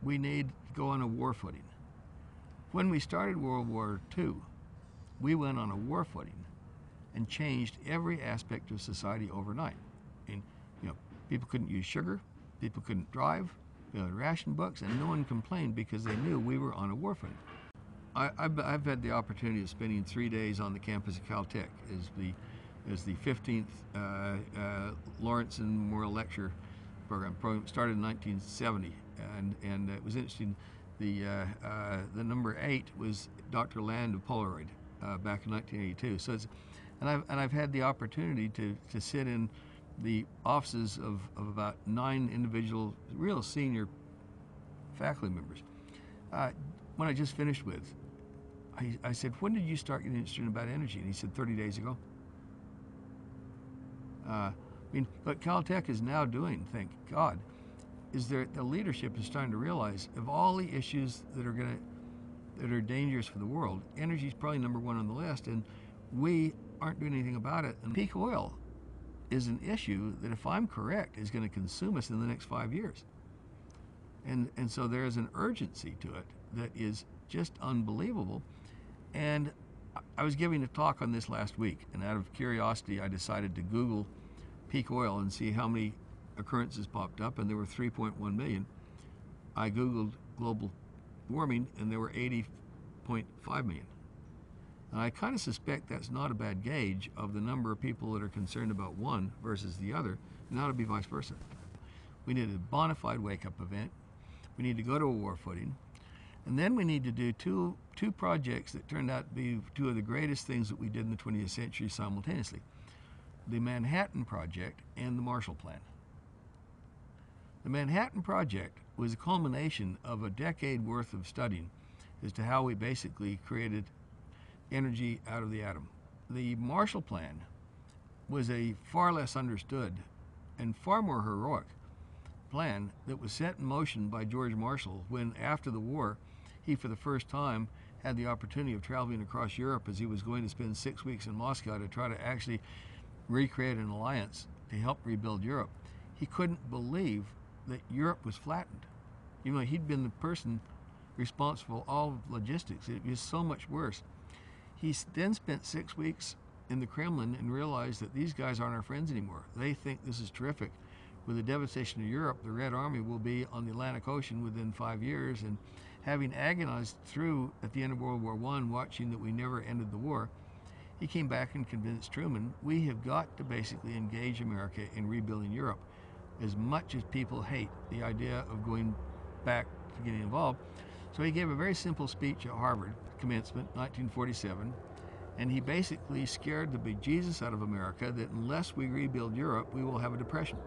we need to go on a war footing. When we started World War II, we went on a war footing and changed every aspect of society overnight. And, people couldn't use sugar, people couldn't drive, we had ration books, and no one complained because they knew we were on a war footing. I've had the opportunity of spending 3 days on the campus of Caltech as the 15th Lawrence Memorial Lecture program started in 1970, and it was interesting. The number 8 was Dr. Land of Polaroid back in 1982. So I've had the opportunity to sit in the offices of about 9 individual, real senior faculty members. When I just finished with, I said, when did you start getting interested about energy? And he said, 30 days ago. What Caltech is now doing, thank God, is the leadership is starting to realize of all the issues that are dangerous for the world, energy is probably number 1 on the list, and we aren't doing anything about it. And peak oil is an issue that, if I'm correct, is going to consume us in the next 5 years. And so there is an urgency to it that is just unbelievable. And I was giving a talk on this last week, and out of curiosity, I decided to Google peak oil and see how many occurrences popped up, and there were 3.1 million. I Googled global warming, and there were 80.5 million. And I kind of suspect that's not a bad gauge of the number of people that are concerned about one versus the other, and ought to be vice versa. We need a bona fide wake-up event. We need to go to a war footing. And then we need to do two projects that turned out to be 2 of the greatest things that we did in the 20th century simultaneously: the Manhattan Project and the Marshall Plan. The Manhattan Project was a culmination of a decade worth of studying as to how we basically created energy out of the atom. The Marshall Plan was a far less understood and far more heroic plan that was set in motion by George Marshall when, after the war, he for the first time had the opportunity of traveling across Europe as he was going to spend 6 weeks in Moscow to try to actually recreate an alliance to help rebuild Europe. He couldn't believe that Europe was flattened. He'd been the person responsible for all of logistics. It was so much worse. He then spent 6 weeks in the Kremlin and realized that these guys aren't our friends anymore. They think this is terrific. With the devastation of Europe, the Red Army will be on the Atlantic Ocean within 5 years, and having agonized through at the end of World War I, watching that we never ended the war, he came back and convinced Truman, we have got to basically engage America in rebuilding Europe. As much as people hate the idea of going back to getting involved. So he gave a very simple speech at Harvard, commencement, 1947, and he basically scared the bejesus out of America that unless we rebuild Europe, we will have a depression.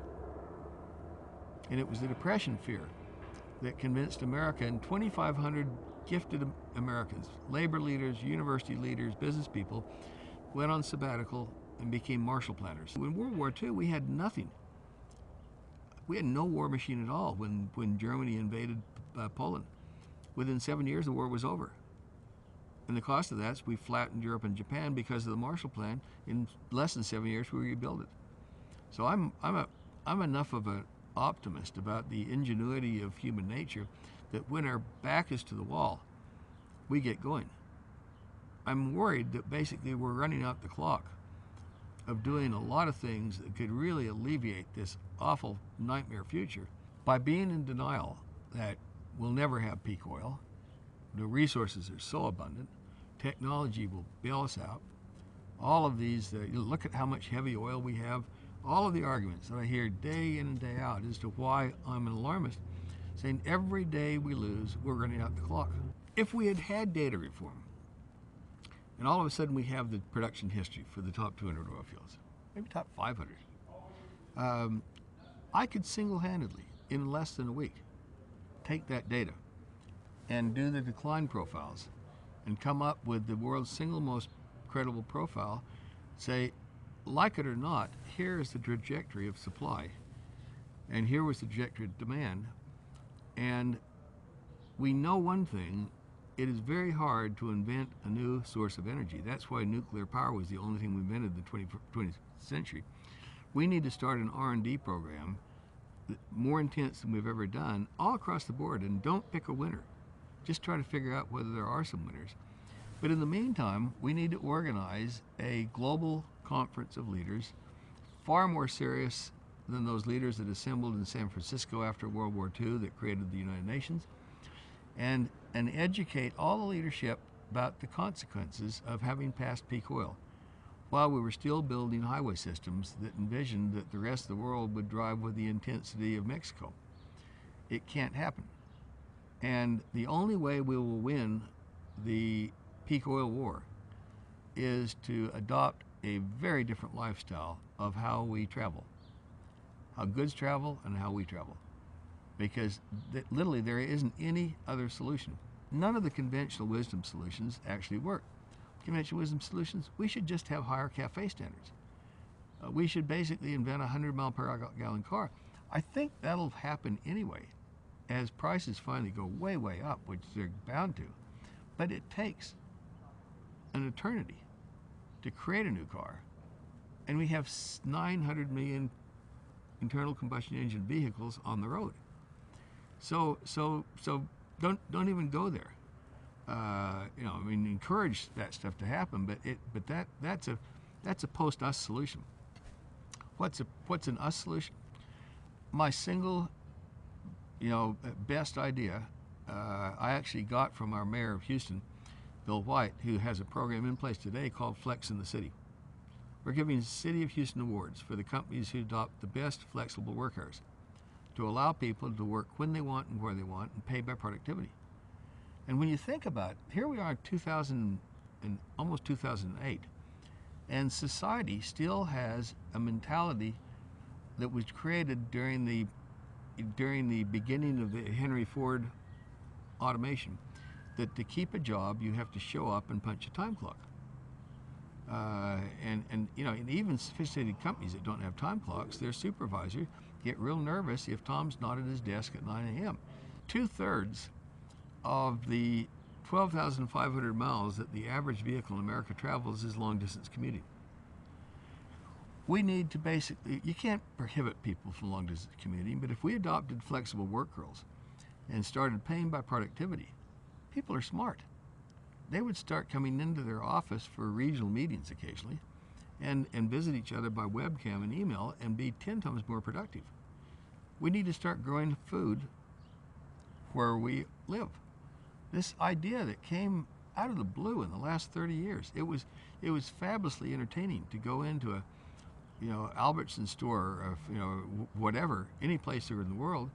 And it was the depression fear that convinced America, and 2,500 gifted Americans, labor leaders, university leaders, business people, went on sabbatical and became Marshall planners. In World War II, we had nothing. We had no war machine at all when Germany invaded Poland. Within 7 years, the war was over. And the cost of that is we flattened Europe and Japan because of the Marshall Plan. In less than 7 years, we rebuilt it. So I'm enough of an optimist about the ingenuity of human nature that when our back is to the wall, we get going. I'm worried that basically we're running out the clock of doing a lot of things that could really alleviate this awful nightmare future by being in denial that we'll never have peak oil. The resources are so abundant. Technology will bail us out. All of these, look at how much heavy oil we have. All of the arguments that I hear day in and day out as to why I'm an alarmist, saying every day we lose, we're running out the clock. If we had had data reform, and all of a sudden we have the production history for the top 200 oil fields, maybe top 500, I could single-handedly, in less than a week, take that data and do the decline profiles and come up with the world's single most credible profile, say, like it or not, here is the trajectory of supply, and here was the trajectory of demand. And we know one thing, it is very hard to invent a new source of energy. That's why nuclear power was the only thing we invented in the 20th century. We need to start an R&D program more intense than we've ever done, all across the board. And don't pick a winner. Just try to figure out whether there are some winners. But in the meantime, we need to organize a global conference of leaders, far more serious than those leaders that assembled in San Francisco after World War II that created the United Nations, and educate all the leadership about the consequences of having passed peak oil, while we were still building highway systems that envisioned that the rest of the world would drive with the intensity of Mexico. It can't happen. And the only way we will win the peak oil war is to adopt a very different lifestyle of how we travel, how goods travel and how we travel. Because literally there isn't any other solution. None of the conventional wisdom solutions actually work. Conventional wisdom solutions, we should just have higher CAFE standards. We should basically invent a 100-mile-per-gallon car. I think that'll happen anyway, as prices finally go way, way up, which they're bound to. But it takes an eternity to create a new car, and we have 900 million internal combustion engine vehicles on the road. So don't even go there. Encourage that stuff to happen, but that's a post-us solution. What's an us solution? My single, best idea, I actually got from our mayor of Houston, Bill White, who has a program in place today called Flex in the City. We're giving City of Houston awards for the companies who adopt the best flexible work hours to allow people to work when they want and where they want and pay by productivity. And when you think about it, here we are in 2000 and almost 2008, and society still has a mentality that was created during the beginning of the Henry Ford automation, that to keep a job you have to show up and punch a time clock. And even sophisticated companies that don't have time clocks, their supervisors get real nervous if Tom's not at his desk at 9 a.m. 2/3 of the 12,500 miles that the average vehicle in America travels is long-distance commuting. We need to basically, you can't prohibit people from long-distance commuting, but if we adopted flexible work rules and started paying by productivity, people are smart. They would start coming into their office for regional meetings occasionally and visit each other by webcam and email and be 10 times more productive. We need to start growing food where we live. This idea that came out of the blue in the last 30 years, it was fabulously entertaining to go into a Albertson store or whatever, any place there in the world,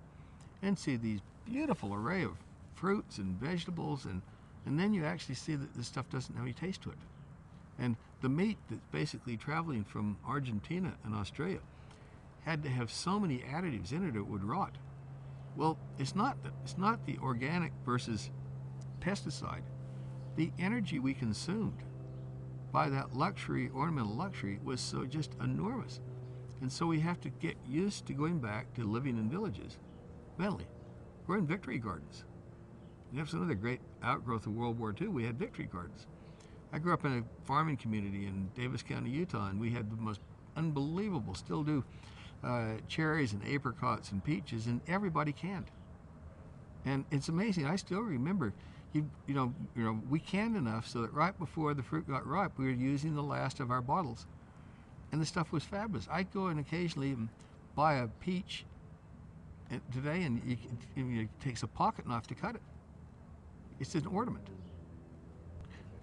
and see these beautiful array of fruits and vegetables, and then you actually see that this stuff doesn't have any taste to it. And the meat that's basically traveling from Argentina and Australia had to have so many additives in it would rot. Well, it's not the organic versus pesticide. The energy we consumed by that luxury, ornamental luxury, was so just enormous. And so we have to get used to going back to living in villages mentally. We're in victory gardens. That's another great outgrowth of World War II. We had victory gardens. I grew up in a farming community in Davis County, Utah, and we had the most unbelievable, still do, cherries and apricots and peaches, and everybody canned. And it's amazing. I still remember, we canned enough so that right before the fruit got ripe, we were using the last of our bottles, and the stuff was fabulous. I'd go and occasionally buy a peach today, and it takes a pocket knife to cut it. It's an ornament.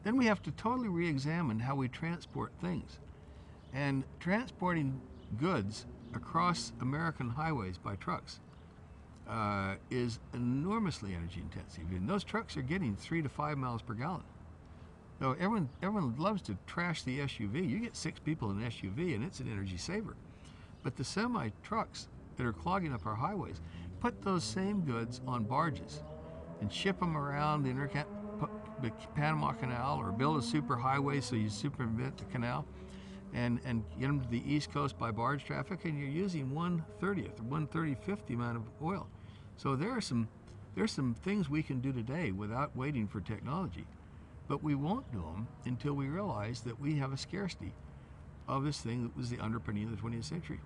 Then we have to totally re-examine how we transport things. And transporting goods across American highways by trucks is enormously energy intensive. And those trucks are getting 3 to 5 miles per gallon. So everyone loves to trash the SUV. You get 6 people in an SUV and it's an energy saver. But the semi-trucks that are clogging up our highways, put those same goods on barges and ship them around the Panama Canal, or build a super highway so you circumvent the canal and get them to the East Coast by barge traffic, and you're using 1/30th or 1/35th the amount of oil. So there's some things we can do today without waiting for technology, but we won't do them until we realize that we have a scarcity of this thing that was the underpinning of the 20th century.